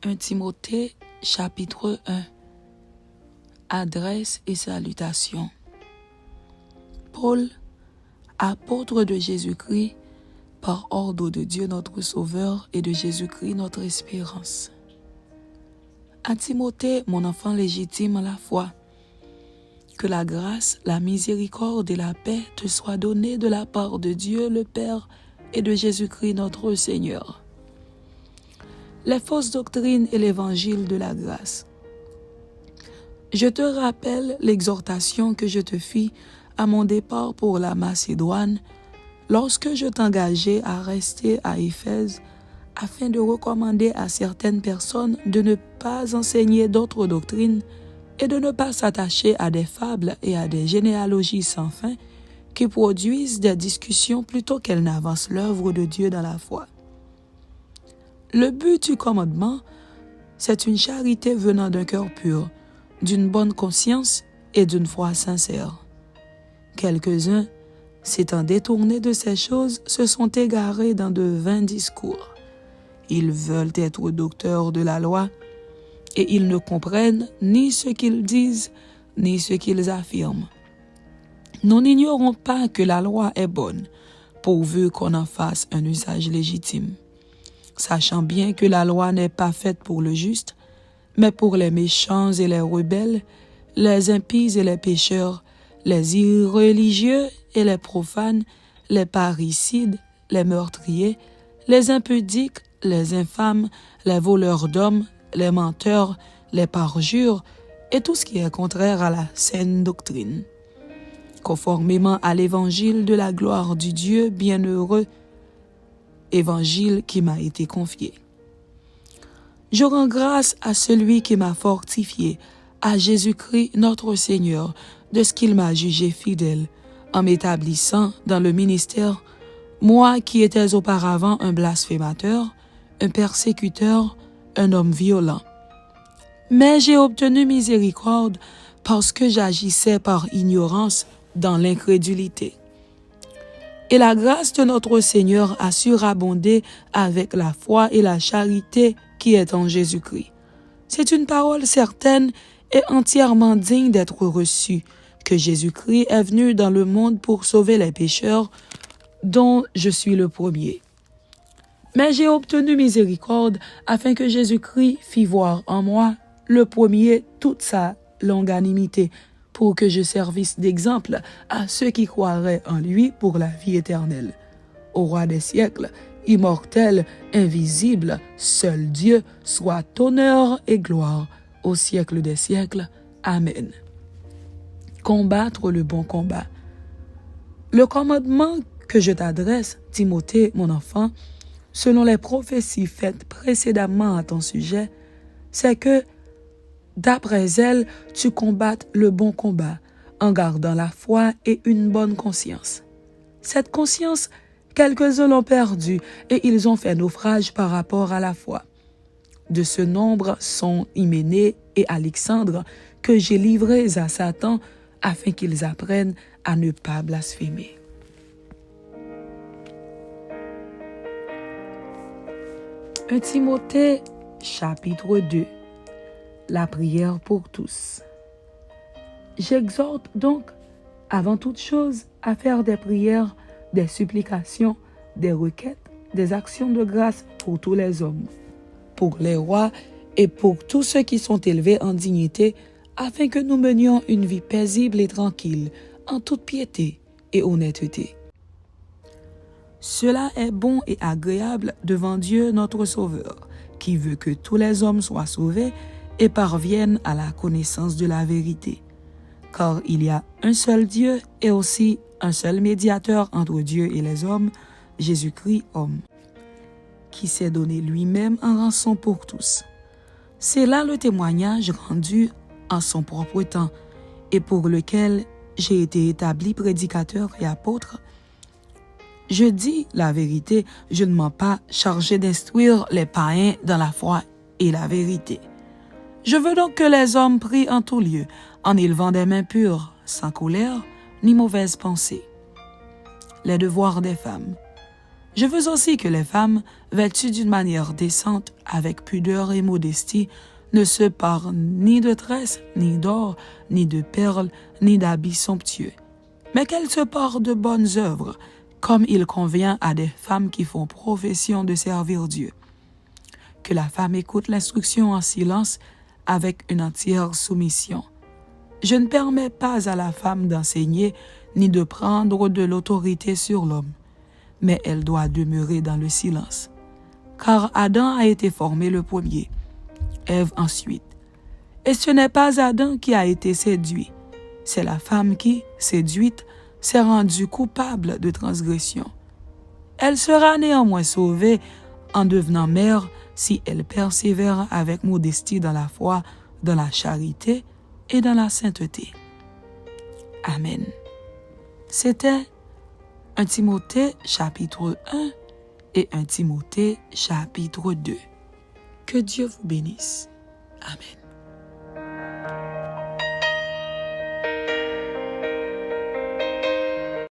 1 Timothée, chapitre 1. Adresse et salutations. Paul, apôtre de Jésus-Christ, par ordre de Dieu notre Sauveur et de Jésus-Christ notre espérance. À Timothée, mon enfant légitime à la foi, que la grâce, la miséricorde et la paix te soient données de la part de Dieu le Père et de Jésus-Christ notre Seigneur. Les fausses doctrines et l'évangile de la grâce. Je te rappelle l'exhortation que je te fis à mon départ pour la Macédoine, lorsque je t'engageai à rester à Éphèse, afin de recommander à certaines personnes de ne pas enseigner d'autres doctrines et de ne pas s'attacher à des fables et à des généalogies sans fin qui produisent des discussions plutôt qu'elles n'avancent l'œuvre de Dieu dans la foi. Le but du commandement, c'est une charité venant d'un cœur pur, d'une bonne conscience et d'une foi sincère. Quelques-uns, s'étant détournés de ces choses, se sont égarés dans de vains discours. Ils veulent être docteurs de la loi, et ils ne comprennent ni ce qu'ils disent, ni ce qu'ils affirment. Nous n'ignorons pas que la loi est bonne, pourvu qu'on en fasse un usage légitime, sachant bien que la loi n'est pas faite pour le juste, mais pour les méchants et les rebelles, les impies et les pécheurs, les irréligieux et les profanes, les parricides, les meurtriers, les impudiques, les infâmes, les voleurs d'hommes, les menteurs, les parjures, et tout ce qui est contraire à la saine doctrine. Conformément à l'évangile de la gloire du Dieu bienheureux, évangile qui m'a été confié. Je rends grâce à celui qui m'a fortifié, à Jésus-Christ notre Seigneur, de ce qu'il m'a jugé fidèle, en m'établissant dans le ministère, moi qui étais auparavant un blasphémateur, un persécuteur, un homme violent. Mais j'ai obtenu miséricorde parce que j'agissais par ignorance dans l'incrédulité. Et la grâce de notre Seigneur a surabondé avec la foi et la charité qui est en Jésus-Christ. C'est une parole certaine et entièrement digne d'être reçue, que Jésus-Christ est venu dans le monde pour sauver les pécheurs, dont je suis le premier. Mais j'ai obtenu miséricorde afin que Jésus-Christ fît voir en moi, le premier, toute sa longanimité, pour que je servisse d'exemple à ceux qui croiraient en lui pour la vie éternelle. Au roi des siècles, immortel, invisible, seul Dieu, soit honneur et gloire au siècle des siècles. Amen. Combattre le bon combat. Le commandement que je t'adresse, Timothée, mon enfant, selon les prophéties faites précédemment à ton sujet, c'est que, d'après elles, tu combattes le bon combat, en gardant la foi et une bonne conscience. Cette conscience, quelques-uns l'ont perdue et ils ont fait naufrage par rapport à la foi. De ce nombre sont Hyménée et Alexandre, que j'ai livrés à Satan, afin qu'ils apprennent à ne pas blasphémer. « 1 Timothée, chapitre 2. La prière pour tous. J'exhorte donc, avant toute chose, à faire des prières, des supplications, des requêtes, des actions de grâce pour tous les hommes, pour les rois et pour tous ceux qui sont élevés en dignité, afin que nous menions une vie paisible et tranquille, en toute piété et honnêteté. Cela est bon et agréable devant Dieu notre Sauveur, qui veut que tous les hommes soient sauvés et parviennent à la connaissance de la vérité. Car il y a un seul Dieu et aussi un seul médiateur entre Dieu et les hommes, Jésus-Christ homme, qui s'est donné lui-même en rançon pour tous. C'est là le témoignage rendu en son propre temps et pour lequel j'ai été établi prédicateur et apôtre. Je dis la vérité, je ne mens pas, chargé d'instruire les païens dans la foi et la vérité. Je veux donc que les hommes prient en tout lieu, en élevant des mains pures, sans colère ni mauvaise pensée. Les devoirs des femmes. Je veux aussi que les femmes, vêtues d'une manière décente, avec pudeur et modestie, ne se parent ni de tresses, ni d'or, ni de perles, ni d'habits somptueux, mais qu'elles se parent de bonnes œuvres, comme il convient à des femmes qui font profession de servir Dieu. Que la femme écoute l'instruction en silence, avec une entière soumission. Je ne permets pas à la femme d'enseigner, ni de prendre de l'autorité sur l'homme, mais elle doit demeurer dans le silence. Car Adam a été formé le premier, Ève ensuite. Et ce n'est pas Adam qui a été séduit, c'est la femme qui, séduite, s'est rendue coupable de transgression. Elle sera néanmoins sauvée en devenant mère si elle persévère avec modestie dans la foi, dans la charité et dans la sainteté. Amen. C'était 1 Timothée chapitre 1 et 1 Timothée chapitre 2. Que Dieu vous bénisse. Amen.